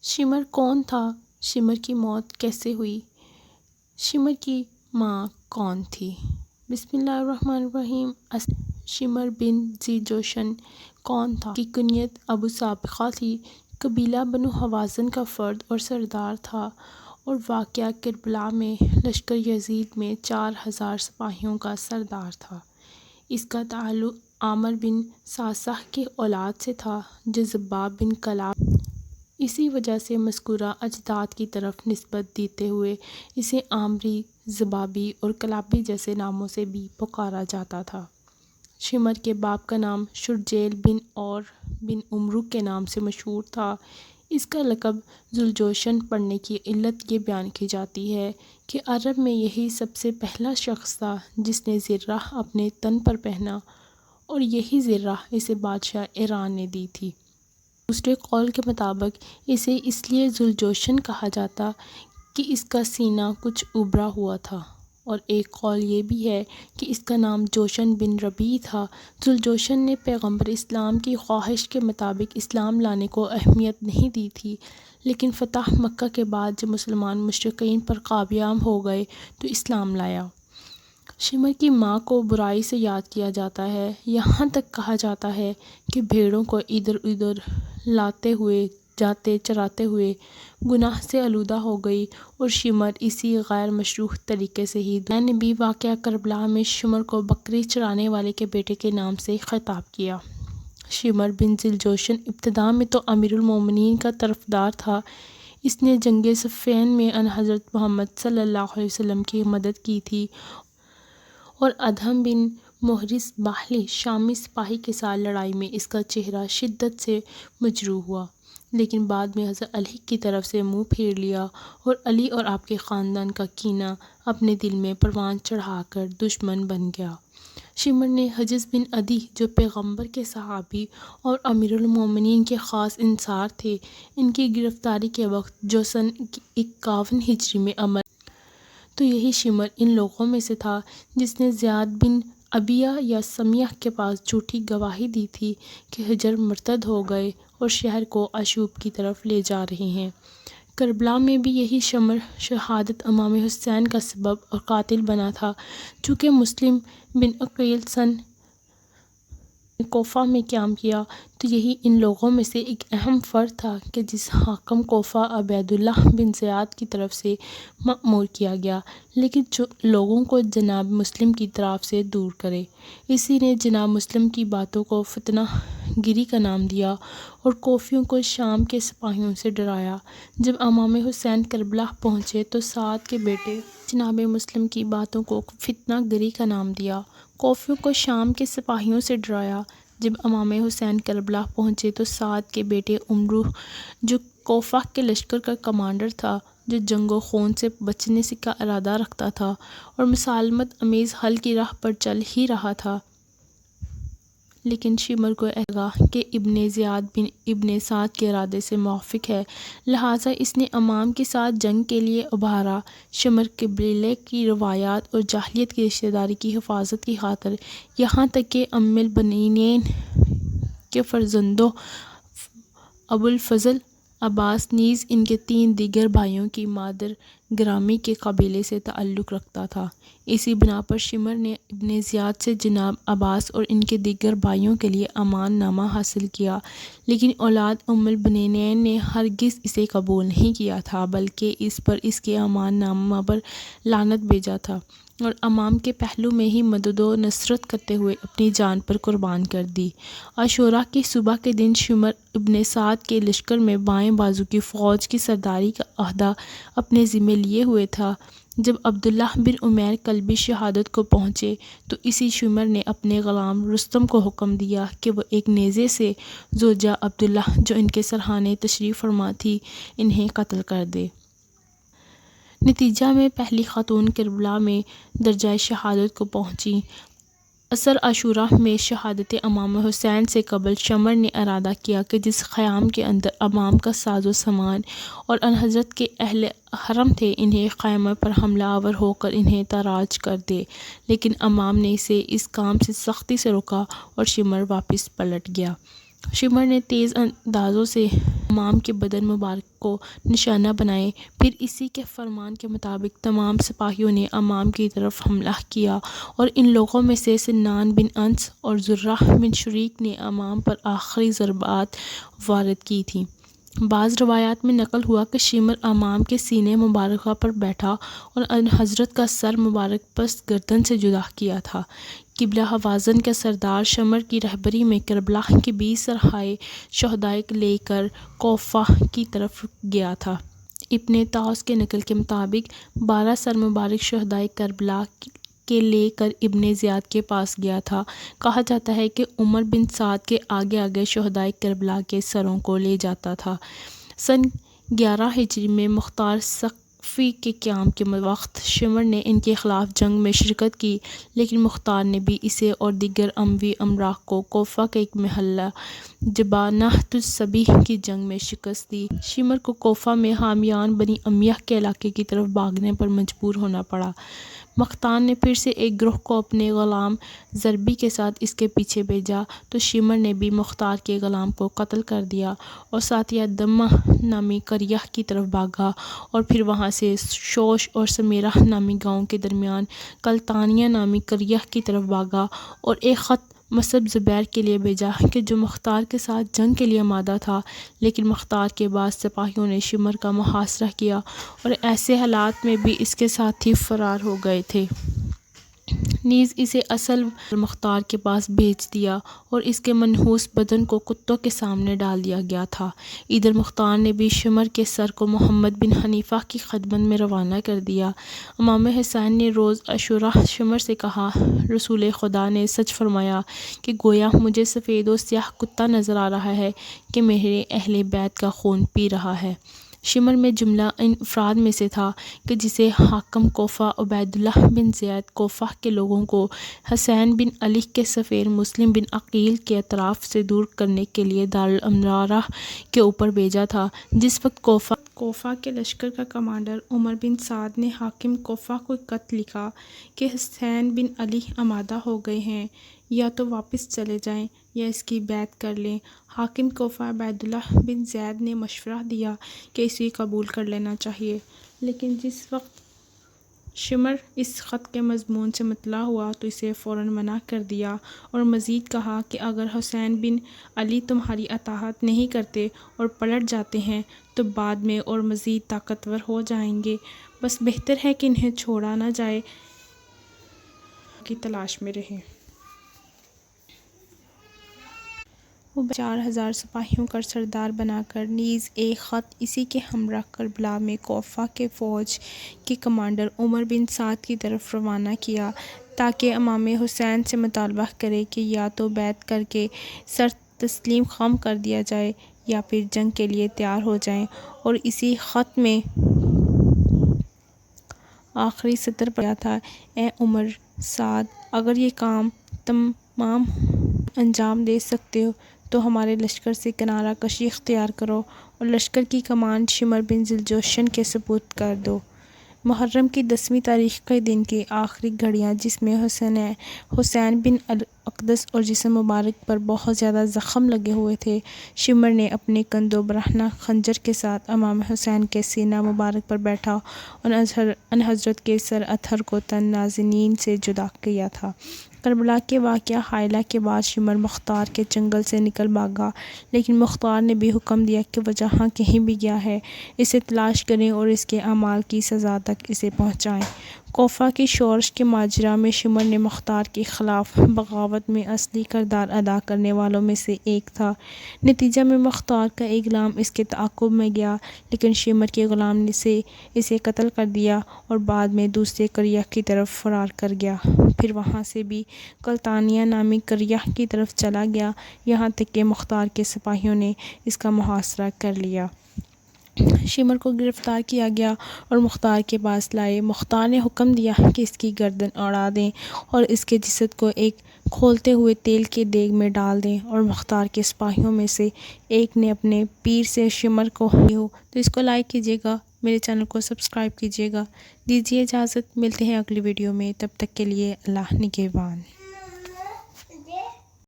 شمر کون تھا؟ شمر کی موت کیسے ہوئی؟ شمر کی ماں کون تھی؟ بسم اللہ الرحمن الرحیم۔ شمر بن ذی جوشن کون تھا؟ کی کنیت ابو سابقہ تھی۔ قبیلہ بنو حوازن کا فرد اور سردار تھا اور واقعہ کربلا میں لشکر یزید میں 4000 سپاہیوں کا سردار تھا۔ اس کا تعلق عامر بن صعصع کی اولاد سے تھا جو ضباب بن کلاب۔ اسی وجہ سے مذکورہ اجداد کی طرف نسبت دیتے ہوئے اسے عامری، ضبابی اور کلابی جیسے ناموں سے بھی پکارا جاتا تھا۔ شمر کے باپ کا نام شرجیل بن اور بن عمرو کے نام سے مشہور تھا۔ اس کا لقب ذوالجوشن پڑنے کی علت یہ بیان کی جاتی ہے کہ عرب میں یہی سب سے پہلا شخص تھا جس نے زرہ اپنے تن پر پہنا اور یہی زرہ اسے بادشاہ ایران نے دی تھی۔ دوسرے قول کے مطابق اسے اس لیے ذوالجوشن کہا جاتا کہ اس کا سینہ کچھ ابھرا ہوا تھا، اور ایک قول یہ بھی ہے کہ اس کا نام جوشن بن ربیع تھا۔ ذوالجوشن نے پیغمبر اسلام کی خواہش کے مطابق اسلام لانے کو اہمیت نہیں دی تھی، لیکن فتح مکہ کے بعد جب مسلمان مشرکین پر قابض ہو گئے تو اسلام لایا۔ شمر کی ماں کو برائی سے یاد کیا جاتا ہے، یہاں تک کہا جاتا ہے کہ بھیڑوں کو ادھر ادھر لاتے ہوئے جاتے چراتے ہوئے گناہ سے آلودہ ہو گئی، اور شمر اسی غیر مشروع طریقے سے ہی نے بھی واقعہ کربلا میں شمر کو بکری چرانے والے کے بیٹے کے نام سے خطاب کیا۔ شمر بن ذی الجوشن ابتدا میں تو امیر المومنین کا طرفدار تھا۔ اس نے جنگ صفین میں حضرت محمد صلی اللہ علیہ وسلم کی مدد کی تھی، اور ادھم بن محرز باہلی شامی سپاہی کے ساتھ لڑائی میں اس کا چہرہ شدت سے مجروح ہوا، لیکن بعد میں حضرت علی کی طرف سے منہ پھیر لیا اور علی اور آپ کے خاندان کا کینہ اپنے دل میں پروان چڑھا کر دشمن بن گیا۔ شمر نے حجز بن عدی جو پیغمبر کے صحابی اور امیر المومنین کے خاص انصار تھے، ان کی گرفتاری کے وقت جو سن 51 ہجری میں عمل تو یہی شمر ان لوگوں میں سے تھا جس نے زیاد بن ابیہ یا سمیہ کے پاس جھوٹی گواہی دی تھی کہ حجر مرتد ہو گئے اور شہر کو آشوب کی طرف لے جا رہے ہیں۔ کربلا میں بھی یہی شمر شہادت امام حسین کا سبب اور قاتل بنا تھا۔ چونکہ مسلم بن عقیل سن کوفہ میں قیام کیا تو یہی ان لوگوں میں سے ایک اہم فرد تھا کہ جس حاکم کوفہ عبید اللہ بن زیاد کی طرف سے مأمور کیا گیا، لیکن لوگوں کو جناب مسلم کی طرف سے دور کرے۔ اسی نے جناب مسلم کی باتوں کو فتنہ گیری کا نام دیا اور کوفیوں کو شام کے سپاہیوں سے ڈرایا۔ جب امام حسین کربلا پہنچے تو سعد کے بیٹے جناب مسلم کی باتوں کو فتنہ گری کا نام دیا، کوفیوں کو شام کے سپاہیوں سے ڈرایا۔ جب امام حسین کربلا پہنچے تو سعد کے بیٹے عمرو جو کوفہ کے لشکر کا کمانڈر تھا، جو جنگ و خون سے بچنے کا ارادہ رکھتا تھا اور مسالمت آمیز حل کی راہ پر چل ہی رہا تھا، لیکن شمر کو لگا کہ ابن زیاد بن ابن سعد کے ارادے سے موافق ہے، لہٰذا اس نے امام کے ساتھ جنگ کے لیے ابھارا۔ شمر قبیلے کی روایات اور جاہلیت کی رشتہ داری کی حفاظت کی خاطر یہاں تک کہ ام البنین کے فرزندوں ابو الفضل عباس نیز ان کے 3 دیگر بھائیوں کی مادر گرامی کے قبیلے سے تعلق رکھتا تھا۔ اسی بنا پر شمر نے ابن زیاد سے جناب عباس اور ان کے دیگر بھائیوں کے لیے امان نامہ حاصل کیا، لیکن اولاد ام البنین نے ہرگز اسے قبول نہیں کیا تھا، بلکہ اس پر اس کے امان نامہ پر لعنت بھیجا تھا اور امام کے پہلو میں ہی مدد و نصرت کرتے ہوئے اپنی جان پر قربان کر دی۔ عاشوراء کی صبح کے دن شمر ابن سعد کے لشکر میں بائیں بازو کی فوج کی سرداری کا عہدہ اپنے ذمہ لیے ہوئے تھا۔ جب عبداللہ بن عمیر کلبی شہادت کو پہنچے تو اسی شمر نے اپنے غلام رستم کو حکم دیا کہ وہ ایک نیزے سے زوجہ عبداللہ جو ان کے سرحانے تشریف فرما تھی انہیں قتل کر دے۔ نتیجہ میں پہلی خاتون کربلا میں درجہ شہادت کو پہنچی۔ عصر عاشوراء میں شہادت امام حسین سے قبل شمر نے ارادہ کیا کہ جس خیام کے اندر امام کا ساز و سامان اور انحضرت کے اہل حرم تھے انہیں خیمے پر حملہ آور ہو کر انہیں تاراج کر دے، لیکن امام نے اسے اس کام سے سختی سے روکا اور شمر واپس پلٹ گیا۔ شمر نے تیز اندازوں سے امام کے بدن مبارک کو نشانہ بنائے، پھر اسی کے فرمان کے مطابق تمام سپاہیوں نے امام کی طرف حملہ کیا اور ان لوگوں میں سے سنان بن انس اور زرہ بن شریک نے امام پر آخری ضربات وارد کی تھیں۔ بعض روایات میں نقل ہوا کہ شمر امام کے سینے مبارکہ پر بیٹھا اور حضرت کا سر مبارک پس گردن سے جدا کیا تھا۔ قبلہ ہوازن کا سردار شمر کی رہبری میں کربلا کے 20 سرہائے شہداء لے کر کوفہ کی طرف گیا تھا۔ ابن طاؤس کے نقل کے مطابق 12 سر مبارک شہداء کربلا کے لے کر ابن زیاد کے پاس گیا تھا۔ کہا جاتا ہے کہ عمر بن سعد کے آگے آگے شہداء کربلا کے سروں کو لے جاتا تھا۔ سن 11 ہجری میں مختار ثقفی کے قیام کے وقت شمر نے ان کے خلاف جنگ میں شرکت کی، لیکن مختار نے بھی اسے اور دیگر اموی امراء کو کوفہ کے ایک محلہ جبانۃ الصبیح کی جنگ میں شکست دی۔ شمر کو کوفہ میں حامیان بنی امیہ کے علاقے کی طرف بھاگنے پر مجبور ہونا پڑا۔ مختار نے پھر سے ایک گروہ کو اپنے غلام ضربی کے ساتھ اس کے پیچھے بھیجا تو شمر نے بھی مختار کے غلام کو قتل کر دیا اور ساتیہ دمہ نامی قریہ کی طرف بھاگا اور پھر وہاں سے شوش اور سمیرہ نامی گاؤں کے درمیان کلتانیہ نامی قریہ کی طرف بھاگا اور ایک خط مصعب زبیر کے لیے بھیجا کہ جو مختار کے ساتھ جنگ کے لیے آمادہ تھا، لیکن مختار کے بعض سپاہیوں نے شمر کا محاصرہ کیا اور ایسے حالات میں بھی اس کے ساتھی فرار ہو گئے تھے، نیز اسے اصل مختار کے پاس بھیج دیا اور اس کے منحوس بدن کو کتوں کے سامنے ڈال دیا گیا تھا۔ ادھر مختار نے بھی شمر کے سر کو محمد بن حنیفہ کی خدمت میں روانہ کر دیا۔ امام حسین نے روز عاشوراء شمر سے کہا، رسول خدا نے سچ فرمایا کہ گویا مجھے سفید و سیاہ کتا نظر آ رہا ہے کہ میرے اہل بیت کا خون پی رہا ہے۔ شمر میں جملہ ان افراد میں سے تھا کہ جسے حاکم کوفہ عبیداللہ بن زیاد کوفہ کے لوگوں کو حسین بن علی کے سفیر مسلم بن عقیل کے اطراف سے دور کرنے کے لیے دارالمنارہ کے اوپر بھیجا تھا۔ جس وقت کوفہ کے لشکر کا کمانڈر عمر بن سعد نے حاکم کوفہ کو خط لکھا کہ حسین بن علی آمادہ ہو گئے ہیں، یا تو واپس چلے جائیں یا اس کی بیعت کر لیں۔ حاکم کوفہ عبیداللہ بن زیاد نے مشورہ دیا کہ اسے قبول کر لینا چاہیے، لیکن جس وقت شمر اس خط کے مضمون سے مطلع ہوا تو اسے فوراً منع کر دیا اور مزید کہا کہ اگر حسین بن علی تمہاری اطاعت نہیں کرتے اور پلٹ جاتے ہیں تو بعد میں اور مزید طاقتور ہو جائیں گے، بس بہتر ہے کہ انہیں چھوڑا نہ جائے، کی تلاش میں رہیں۔ وہ 4000 سپاہیوں کا سردار بنا کر نیز ایک خط اسی کے ہمراہ کربلا میں کوفہ کے فوج کے کمانڈر عمر بن سعد کی طرف روانہ کیا تاکہ امام حسین سے مطالبہ کرے کہ یا تو بیعت کر کے سر تسلیم خم کر دیا جائے یا پھر جنگ کے لیے تیار ہو جائیں، اور اسی خط میں آخری سطر پر کیا تھا، اے عمر سعد، اگر یہ کام تمام انجام دے سکتے ہو تو ہمارے لشکر سے کنارہ کشی اختیار کرو اور لشکر کی کمان شمر بن ذوالجوشن کے سپرد کر دو۔ محرم کی 10ویں تاریخ کے دن کی آخری گھڑیاں جس میں حسین بن الاقدس اور جسم مبارک پر بہت زیادہ زخم لگے ہوئے تھے، شمر نے اپنے کندو برہنہ خنجر کے ساتھ امام حسین کے سینہ مبارک پر بیٹھا اور انحضرت کے سر اطہر کو تن نازنین سے جدا کیا تھا۔ کربلا کے واقعہ حائلہ کے بعد شمر مختار کے جنگل سے نکل بھاگا، لیکن مختار نے بھی حکم دیا کہ وہ جہاں کہیں بھی گیا ہے اسے تلاش کریں اور اس کے اعمال کی سزا تک اسے پہنچائیں۔ کوفہ کی شورش کے ماجرا میں شمر نے مختار کے خلاف بغاوت میں اصلی کردار ادا کرنے والوں میں سے ایک تھا۔ نتیجہ میں مختار کا ایک غلام اس کے تعاقب میں گیا، لیکن شمر کے غلام نے اسے قتل کر دیا اور بعد میں دوسرے قریہ کی طرف فرار کر گیا، پھر وہاں سے بھی کلتانیہ نامی قریہ کی طرف چلا گیا، یہاں تک کہ مختار کے سپاہیوں نے اس کا محاصرہ کر لیا۔ شمر کو گرفتار کیا گیا اور مختار کے پاس لائے۔ مختار نے حکم دیا کہ اس کی گردن اڑا دیں اور اس کے جسد کو ایک کھولتے ہوئے تیل کے دیگ میں ڈال دیں، اور مختار کے سپاہیوں میں سے ایک نے اپنے پیر سے شمر کو ہو تو اس کو لائک کیجیے گا، میرے چینل کو سبسکرائب کیجیے گا۔ دیجیے اجازت، ملتے ہیں اگلی ویڈیو میں، تب تک کے لیے اللہ نگہبان۔